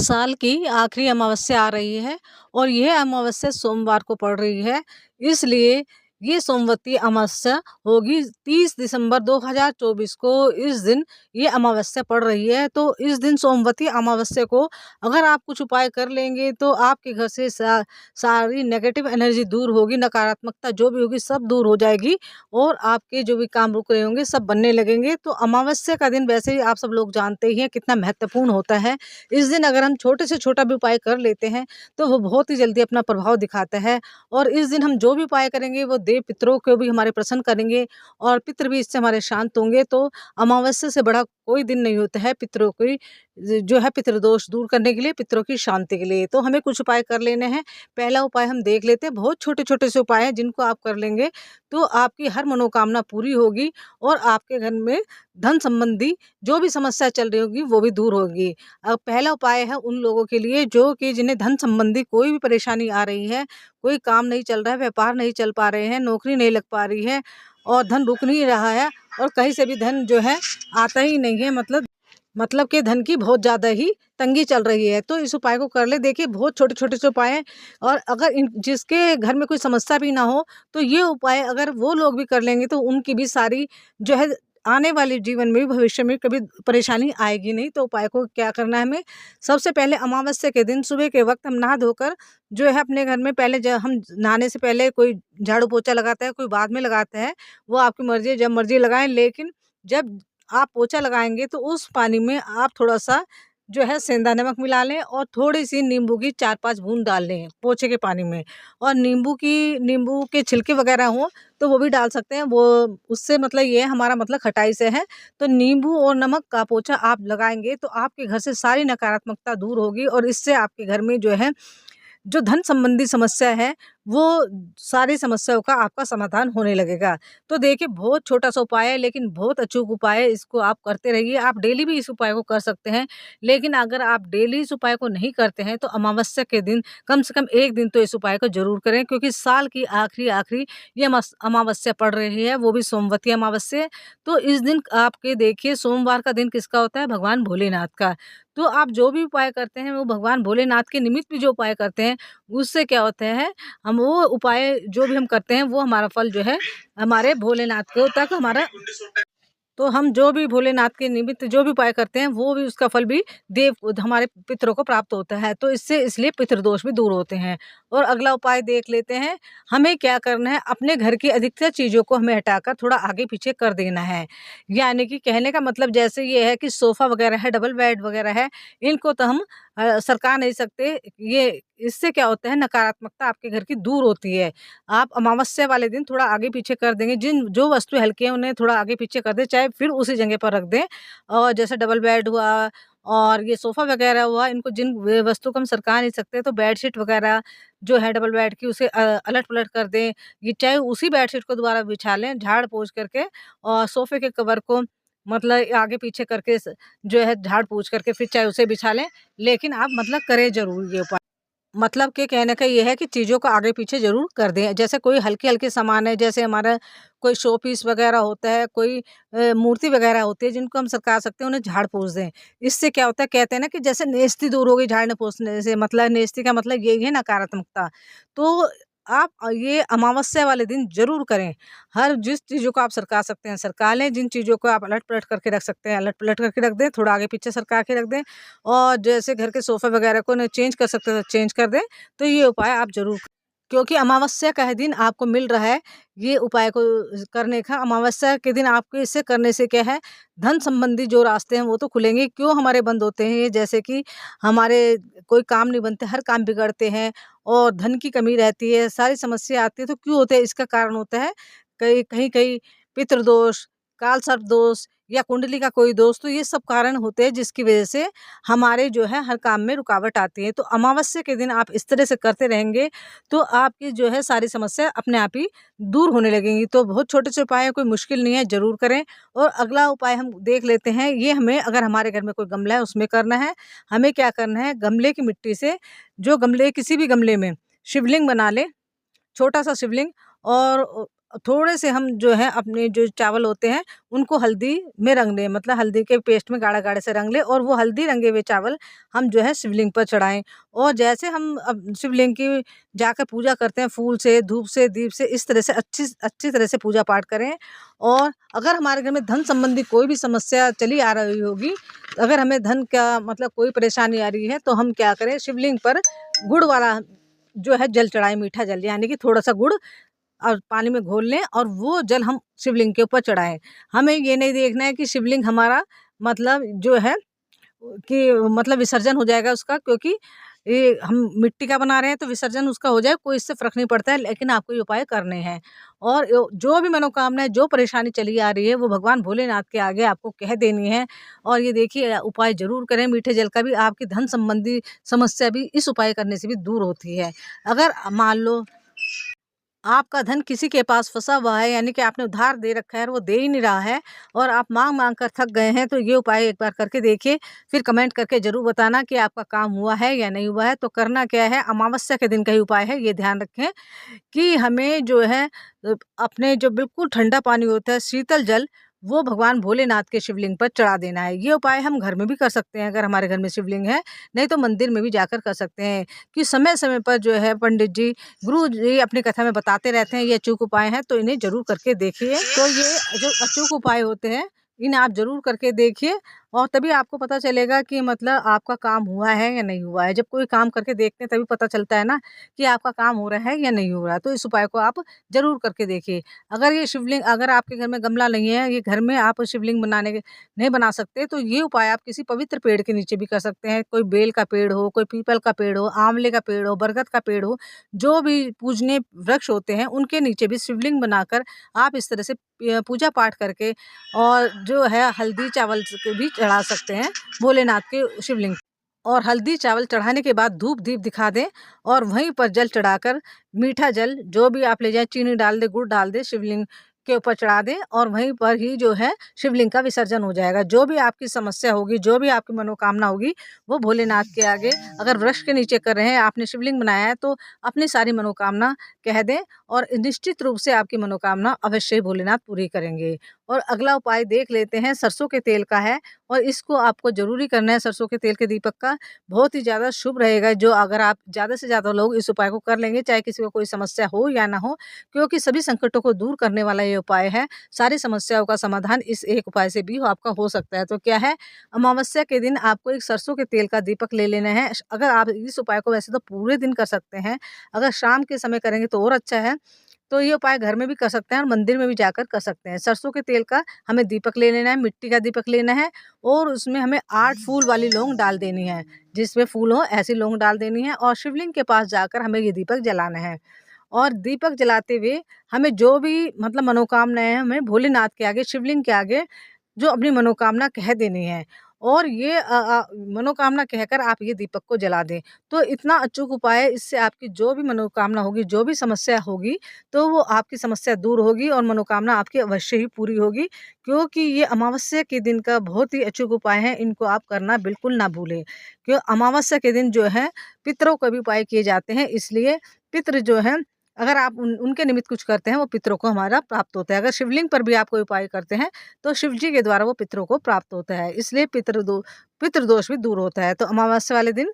साल की आखिरी अमावस्या आ रही है और यह अमावस्या सोमवार को पड़ रही है। इसलिए ये सोमवती अमावस्या होगी 30 दिसंबर 2024 को। इस दिन ये अमावस्या पड़ रही है, तो इस दिन सोमवती अमावस्या को अगर आप कुछ उपाय कर लेंगे तो आपके घर से सारी नेगेटिव एनर्जी दूर होगी, नकारात्मकता जो भी होगी सब दूर हो जाएगी और आपके जो भी काम रुक रहे होंगे सब बनने लगेंगे। तो अमावस्या का दिन वैसे ही आप सब लोग जानते ही हैं कितना महत्वपूर्ण होता है। इस दिन अगर हम छोटे से छोटा भी उपाय कर लेते हैं तो वो बहुत ही जल्दी अपना प्रभाव दिखाता है। और इस दिन हम जो भी उपाय करेंगे वो देव पितरों को भी हमारे प्रसन्न करेंगे और पितृ भी इससे हमारे शांत होंगे। तो अमावस्या से बड़ा कोई दिन नहीं होता है पितरों की जो है पितृदोष दूर करने के लिए, पितरों की शांति के लिए। तो हमें कुछ उपाय कर लेने हैं। पहला उपाय हम देख लेते हैं, बहुत छोटे छोटे से उपाय हैं जिनको आप कर लेंगे तो आपकी हर मनोकामना पूरी होगी और आपके घर में धन संबंधी जो भी समस्या चल रही होगी वो भी दूर होगी। अब पहला उपाय है उन लोगों के लिए जो कि जिन्हें धन संबंधी कोई भी परेशानी आ रही है, कोई काम नहीं चल रहा है, व्यापार नहीं चल पा रहे हैं, नौकरी नहीं लग पा रही है और धन रुक नहीं रहा है और कहीं से भी धन जो है आता ही नहीं है, मतलब कि धन की बहुत ज़्यादा ही तंगी चल रही है। तो इस उपाय को कर ले। देखिए बहुत छोटे छोटे से उपाय हैं और अगर जिसके घर में कोई समस्या भी ना हो तो ये उपाय अगर वो लोग भी कर लेंगे तो उनकी भी सारी जो है आने वाले जीवन में भविष्य में कभी परेशानी आएगी नहीं। तो उपाय को क्या करना है, हमें सबसे पहले अमावस्या के दिन सुबह के वक्त हम नहा धोकर जो है अपने घर में पहले जब हम नहाने से पहले कोई झाड़ू पोछा लगाता है, कोई बाद में लगाता है, वो आपकी मर्जी है, जब मर्जी लगाएं। लेकिन जब आप पोछा लगाएंगे तो उस पानी में आप थोड़ा सा जो है सेंधा नमक मिला लें और थोड़ी सी नींबू की 4-5 बूंद डाल लें पोछे के पानी में। और नींबू के छिलके वगैरह हो तो वो भी डाल सकते हैं, वो उससे मतलब ये हमारा मतलब खटाई से है। तो नींबू और नमक का पोछा आप लगाएंगे तो आपके घर से सारी नकारात्मकता दूर होगी और इससे आपके घर में जो है जो धन संबंधी समस्या है वो सारी समस्याओं का आपका समाधान होने लगेगा। तो देखिए बहुत छोटा सा उपाय है लेकिन बहुत अचूक उपाय है, इसको आप करते रहिए। आप डेली भी इस उपाय को कर सकते हैं, लेकिन अगर आप डेली इस उपाय को नहीं करते हैं तो अमावस्या के दिन कम से कम एक दिन तो इस उपाय को जरूर करें, क्योंकि साल की आखिरी आखिरी ये अमावस्या पड़ रही है, वो भी सोमवती अमावस्या। तो इस दिन आपके देखिए सोमवार का दिन किसका होता है, भगवान भोलेनाथ का। तो आप जो भी उपाय करते हैं वो भगवान भोलेनाथ के निमित्त भी जो उपाय करते हैं उससे क्या होता है, हम वो उपाय जो भी हम करते हैं वो हमारा फल जो है हमारे भोलेनाथ को तक हमारा, तो हम जो भी भोलेनाथ के निमित्त जो भी उपाय करते हैं वो भी उसका फल भी देव हमारे पितरों को प्राप्त होता है। तो इसलिए पितृदोष भी दूर होते हैं। और अगला उपाय देख लेते हैं, हमें क्या करना है, अपने घर की अधिकतर चीज़ों को हमें हटाकर थोड़ा आगे पीछे कर देना है। यानी कि कहने का मतलब जैसे ये है कि सोफ़ा वगैरह है, डबल बेड वगैरह है, इनको तो हम सरका नहीं सकते। ये इससे क्या होता है, नकारात्मकता आपके घर की दूर होती है। आप अमावस्या वाले दिन थोड़ा आगे पीछे कर देंगे, जो वस्तु हल्की है उन्हें थोड़ा आगे पीछे कर दें, चाहे फिर उसी जगह पर रख दें। और जैसे डबल बेड हुआ और ये सोफ़ा वगैरह हुआ, इनको जिन वस्तु को हम सरका नहीं सकते तो बेडशीट वगैरह जो है डबल बेड की उसे अलट-पलट कर दें। ये चाहे उसी बेडशीट को दोबारा बिछा लें झाड़-पोंछ करके और सोफ़े के कवर को मतलब आगे पीछे करके जो है झाड़-पोंछ करके फिर चाहे उसे बिछा लें, लेकिन आप मतलब करें ज़रूर ये उपाय। मतलब के कहने का ये है कि चीज़ों को आगे पीछे ज़रूर कर दें। जैसे कोई हल्के-हल्के सामान है, जैसे हमारा कोई शो पीस वगैरह होता है, कोई मूर्ति वगैरह होती है जिनको हम सरका सकते हैं, उन्हें झाड़-पोंछ दें। इससे क्या होता है, कहते हैं ना कि जैसे नेस्ती दूर हो गई झाड़ने-पोंछने से, मतलब नेस्ती का मतलब यही है नकारात्मकता। तो आप ये अमावस्या वाले दिन ज़रूर करें। हर जिस चीज़ों को आप सरका सकते हैं सरका लें, जिन चीज़ों को आप अलट-पलट करके रख सकते हैं अलट-पलट करके रख दें, थोड़ा आगे पीछे सरका के रख दें। और जैसे घर के सोफ़े वगैरह को ना चेंज कर सकते हैं तो चेंज कर दें। तो ये उपाय आप ज़रूर, क्योंकि अमावस्या का है दिन आपको मिल रहा है ये उपाय को करने का। अमावस्या के दिन आपको इसे करने से क्या है, धन संबंधी जो रास्ते हैं वो तो खुलेंगे। क्यों हमारे बंद होते हैं, जैसे कि हमारे कोई काम नहीं बनते, हर काम बिगड़ते हैं और धन की कमी रहती है, सारी समस्या आती है। तो क्यों होते हैं, इसका कारण होता है कहीं-कहीं पितृदोष, काल सर्प दोष या कुंडली का कोई दोष। तो ये सब कारण होते हैं जिसकी वजह से हमारे जो है हर काम में रुकावट आती है। तो अमावस्या के दिन आप इस तरह से करते रहेंगे तो आपकी जो है सारी समस्या अपने आप ही दूर होने लगेंगी। तो बहुत छोटे से उपाय हैं, कोई मुश्किल नहीं है, ज़रूर करें। और अगला उपाय हम देख लेते हैं, ये हमें अगर हमारे घर में कोई गमला है उसमें करना है। हमें क्या करना है, गमले की मिट्टी से जो गमले किसी भी गमले में शिवलिंग बना लें, छोटा सा शिवलिंग। और थोड़े से हम जो है अपने जो चावल होते हैं उनको हल्दी में रंग लें, मतलब हल्दी के पेस्ट में गाढ़ा गाढ़े से रंग लें और वो हल्दी रंगे हुए चावल हम जो है शिवलिंग पर चढ़ाएं। और जैसे हम अब शिवलिंग की जाकर पूजा करते हैं फूल से, धूप से, दीप से, इस तरह से अच्छी अच्छी तरह से पूजा पाठ करें। और अगर हमारे घर में धन संबंधी कोई भी समस्या चली आ रही होगी, अगर हमें धन का मतलब कोई परेशानी आ रही है, तो हम क्या करें, शिवलिंग पर गुड़ वाला जो है जल चढ़ाएं, मीठा जल, यानी कि थोड़ा सा गुड़ और पानी में घोल लें और वो जल हम शिवलिंग के ऊपर चढ़ाएं। हमें ये नहीं देखना है कि शिवलिंग हमारा मतलब जो है कि मतलब विसर्जन हो जाएगा उसका, क्योंकि ये हम मिट्टी का बना रहे हैं तो विसर्जन उसका हो जाए, कोई इससे फर्क नहीं पड़ता है, लेकिन आपको ये उपाय करने हैं। और जो भी मनोकामना है, जो परेशानी चली आ रही है, वो भगवान भोलेनाथ के आगे आपको कह देनी है। और ये देखिए, उपाय जरूर करें, मीठे जल का भी आपकी धन संबंधी समस्या भी इस उपाय करने से भी दूर होती है। अगर मान लो आपका धन किसी के पास फंसा हुआ है, यानी कि आपने उधार दे रखा है और वो दे ही नहीं रहा है और आप मांग मांग कर थक गए हैं, तो ये उपाय एक बार करके देखिए। फिर कमेंट करके जरूर बताना कि आपका काम हुआ है या नहीं हुआ है। तो करना क्या है, अमावस्या के दिन का ही उपाय है, ये ध्यान रखें कि हमें जो है अपने जो बिल्कुल ठंडा पानी होता है, शीतल जल, वो भगवान भोलेनाथ के शिवलिंग पर चढ़ा देना है। ये उपाय हम घर में भी कर सकते हैं अगर हमारे घर में शिवलिंग है, नहीं तो मंदिर में भी जाकर कर सकते हैं। कि समय समय पर जो है पंडित जी, गुरु जी अपनी कथा में बताते रहते हैं ये अचूक उपाय हैं, तो इन्हें जरूर करके देखिए। तो ये जो अचूक उपाय होते हैं, इन्हें आप जरूर करके देखिए और तभी आपको पता चलेगा कि मतलब आपका काम हुआ है या नहीं हुआ है। जब कोई काम करके देखते हैं तभी पता चलता है ना कि आपका काम हो रहा है या नहीं हो रहा है। तो इस उपाय को आप ज़रूर करके देखिए। अगर ये शिवलिंग, अगर आपके घर में गमला नहीं है, ये घर में आप शिवलिंग बनाने के नहीं बना सकते, तो ये उपाय आप किसी पवित्र पेड़ के नीचे भी कर सकते हैं। कोई बेल का पेड़ हो, कोई पीपल का पेड़ हो, आंवले का पेड़ हो, बरगद का पेड़ हो, जो भी पूजनीय वृक्ष होते हैं, उनके नीचे भी शिवलिंग बनाकर आप इस तरह से पूजा पाठ करके और जो है हल्दी चावल भी चढ़ा सकते हैं भोलेनाथ के शिवलिंग। और हल्दी चावल चढ़ाने के बाद धूप दीप दिखा दें और वहीं पर जल चढ़ाकर मीठा जल जो भी आप ले जाएं, चीनी डाल दें, गुड़ डाल दें, शिवलिंग के ऊपर चढ़ा दें और वहीं पर ही जो है शिवलिंग का विसर्जन हो जाएगा। जो भी आपकी समस्या होगी, जो भी आपकी मनोकामना होगी, वो भोलेनाथ के आगे, अगर वृक्ष के नीचे कर रहे हैं, आपने शिवलिंग बनाया है, तो अपनी सारी मनोकामना कह दें और निश्चित रूप से आपकी मनोकामना अवश्य ही भोलेनाथ पूरी करेंगे। और अगला उपाय देख लेते हैं, सरसों के तेल का है और इसको आपको ज़रूरी करना है। सरसों के तेल के दीपक का बहुत ही ज़्यादा शुभ रहेगा, जो अगर आप ज़्यादा से ज़्यादा लोग इस उपाय को कर लेंगे, चाहे किसी को कोई समस्या हो या ना हो, क्योंकि सभी संकटों को दूर करने वाला ये उपाय है। सारी समस्याओं का समाधान इस एक उपाय से भी आपका हो सकता है। तो क्या है, अमावस्या के दिन आपको एक सरसों के तेल का दीपक ले लेना है। अगर आप इस उपाय को वैसे तो पूरे दिन कर सकते हैं, अगर शाम के समय करेंगे तो और अच्छा है। तो ये उपाय घर में भी कर सकते हैं और मंदिर में भी जाकर कर सकते हैं। सरसों के तेल का हमें दीपक ले लेना है, मिट्टी का दीपक लेना है और उसमें हमें 8 फूल वाली लौंग डाल देनी है। जिसमें फूल हो ऐसी लौंग डाल देनी है और शिवलिंग के पास जाकर हमें ये दीपक जलाना है। और दीपक जलाते हुए हमें जो भी मतलब मनोकामनाएँ हैं, हमें भोलेनाथ के आगे, शिवलिंग के आगे जो अपनी मनोकामना कह देनी है और ये मनोकामना कहकर आप ये दीपक को जला दें। तो इतना अचूक उपाय है, इससे आपकी जो भी मनोकामना होगी, जो भी समस्या होगी, तो वो आपकी समस्या दूर होगी और मनोकामना आपकी अवश्य ही पूरी होगी। क्योंकि ये अमावस्या के दिन का बहुत ही अचूक उपाय है, इनको आप करना बिल्कुल ना भूलें। क्यों, अमावस्या के दिन जो है पितरों के भी उपाय किए जाते हैं, इसलिए पितृ जो है, अगर आप उनके निमित्त कुछ करते हैं, वो पितरों को हमारा प्राप्त होता है। अगर शिवलिंग पर भी आप कोई उपाय करते हैं, तो शिव जी के द्वारा वो पितरों को प्राप्त होता है, इसलिए पितृदोष भी दूर होता है। तो अमावस्या वाले दिन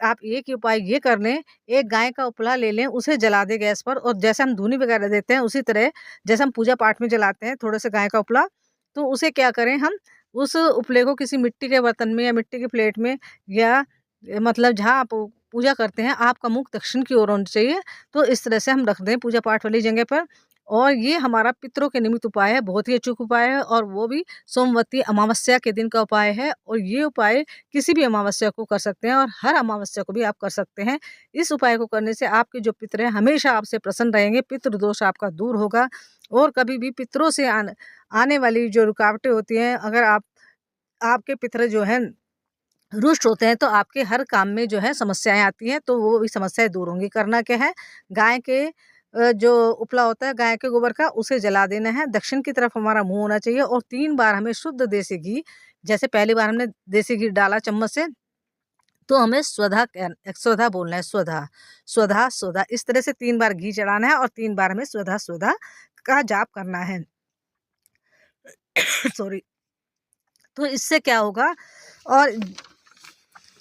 आप एक ही उपाय ये कर लें, एक गाय का उपला ले लें, उसे जला दें गैस पर और जैसे हम धूनी वगैरह देते हैं, उसी तरह जैसे हम पूजा पाठ में जलाते हैं थोड़े से गाय का उपला, तो उसे क्या करें हम, उस उपले को किसी मिट्टी के बर्तन में या मिट्टी की प्लेट में या मतलब जहाँ आप पूजा करते हैं, आपका मुख दक्षिण की ओर होना चाहिए। तो इस तरह से हम रख दें पूजा पाठ वाली जगह पर। और ये हमारा पितरों के निमित्त उपाय है, बहुत ही अचूक उपाय है और वो भी सोमवती अमावस्या के दिन का उपाय है और ये उपाय किसी भी अमावस्या को कर सकते हैं और हर अमावस्या को भी आप कर सकते हैं। इस उपाय को करने से आपके जो पितर हैं हमेशा आपसे प्रसन्न रहेंगे, पितृदोष आपका दूर होगा और कभी भी पितरों से आने वाली जो रुकावटें होती हैं, अगर आपके पितर जो हैं रुष्ट होते हैं, तो आपके हर काम में जो है समस्याएँ आती हैं, तो वो भी समस्याएँ दूर होंगी। करना क्या है, गाय के जो उपला होता है गाय के गोबर का, उसे जला देना है। दक्षिण की तरफ हमारा मुँह होना चाहिए और 3 बार हमें शुद्ध देसी घी, जैसे पहली बार हमने देसी घी डाला चम्मच से, तो हमें स्वधा बोलना है, स्वधा, स्वधा, स्वधा, इस तरह से 3 बार घी चढ़ाना है और 3 बार हमें स्वधा, स्वधा का जाप करना है। सॉरी। तो इससे क्या होगा, और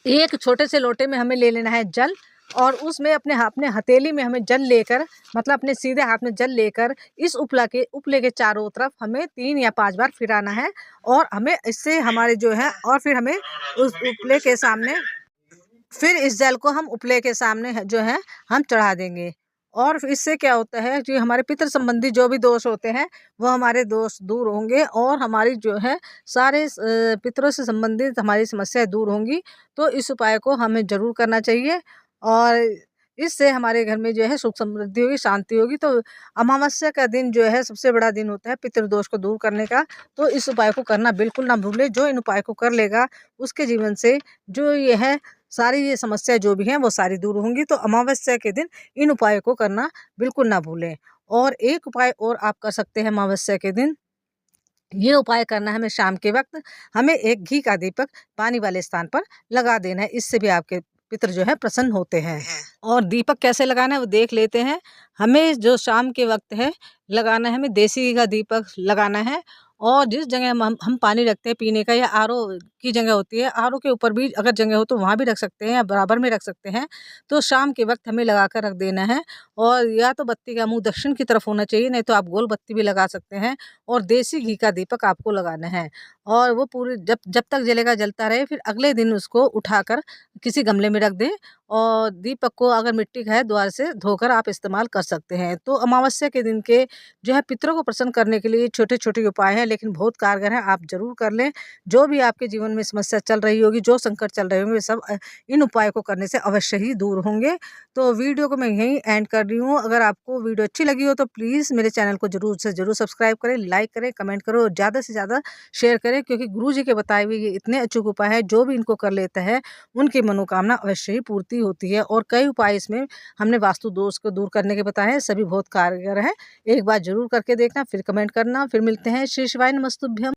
एक छोटे से लोटे में हमें ले लेना है जल, और उसमें अपने हथेली में हमें जल लेकर, मतलब अपने सीधे हाथ में जल लेकर इस उपले के चारों तरफ हमें 3 या 5 बार फिराना है। और हमें इससे हमारे जो है, और फिर हमें उस उपले के सामने, फिर इस जल को हम उपले के सामने जो है हम चढ़ा देंगे। और इससे क्या होता है, जो हमारे पितृ संबंधी जो भी दोष होते हैं वो हमारे दोष दूर होंगे, और हमारी जो है सारे पितरों से संबंधित हमारी समस्याएं दूर होंगी। तो इस उपाय को हमें जरूर करना चाहिए, और इससे हमारे घर में जो है सुख समृद्धि होगी, शांति होगी। तो अमावस्या का दिन जो है सबसे बड़ा दिन होता है पितृदोष को दूर करने का। तो इस उपाय को करना बिल्कुल ना भूले। जो इन उपाय को कर लेगा उसके जीवन से जो ये है सारी ये समस्या जो भी हैं वो सारी दूर होंगी। तो अमावस्या के दिन इन उपायों को करना बिल्कुल ना भूलें। और एक उपाय और आप कर सकते हैं अमावस्या के दिन, ये उपाय करना है हमें शाम के वक्त, हमें एक घी का दीपक पानी वाले स्थान पर लगा देना है। इससे भी आपके पितर जो है प्रसन्न होते हैं। और दीपक कैसे लगाना है वो देख लेते हैं। हमें जो शाम के वक्त है लगाना है, हमें देसी घी का दीपक लगाना है। और जिस जगह हम पानी रखते हैं पीने का, या आरओ की जगह होती है, आरओ के ऊपर भी अगर जगह हो तो वहाँ भी रख सकते हैं, या बराबर में रख सकते हैं। तो शाम के वक्त हमें लगा कर रख देना है। और या तो बत्ती का मुंह दक्षिण की तरफ होना चाहिए, नहीं तो आप गोल बत्ती भी लगा सकते हैं। और देसी घी का दीपक आपको लगाना है, और वो पूरी जब जब तक जलेगा जलता रहे। फिर अगले दिन उसको उठाकर किसी गमले में रख दें, और दीपक को अगर मिट्टी का है द्वार से धोकर आप इस्तेमाल कर सकते हैं। तो अमावस्या के दिन के जो है पितरों को प्रसन्न करने के लिए छोटे छोटे उपाय हैं, लेकिन बहुत कारगर हैं, आप जरूर कर लें। जो भी आपके जीवन में समस्या चल रही होगी, जो संकट चल रहे होंगे, वे सब इन उपायों को करने से अवश्य ही दूर होंगे। तो वीडियो को मैं यहीं एंड कर रही हूँ। अगर आपको वीडियो अच्छी लगी हो तो प्लीज़ मेरे चैनल को जरूर से जरूर सब्सक्राइब करें, लाइक करें, कमेंट करें, और ज़्यादा से ज़्यादा शेयर करें, क्योंकि गुरु जी के बताए हुए ये इतने अचूक उपाय हैं, जो भी इनको कर लेता है उनकी मनोकामना अवश्य ही पूर्ति होती है। और कई उपाय इसमें हमने वास्तु दोष को दूर करने के बताए हैं, सभी बहुत कारगर हैं। एक बार जरूर करके देखना, फिर कमेंट करना। फिर मिलते हैं। श्री शिवाय नमस्तुभ्यम।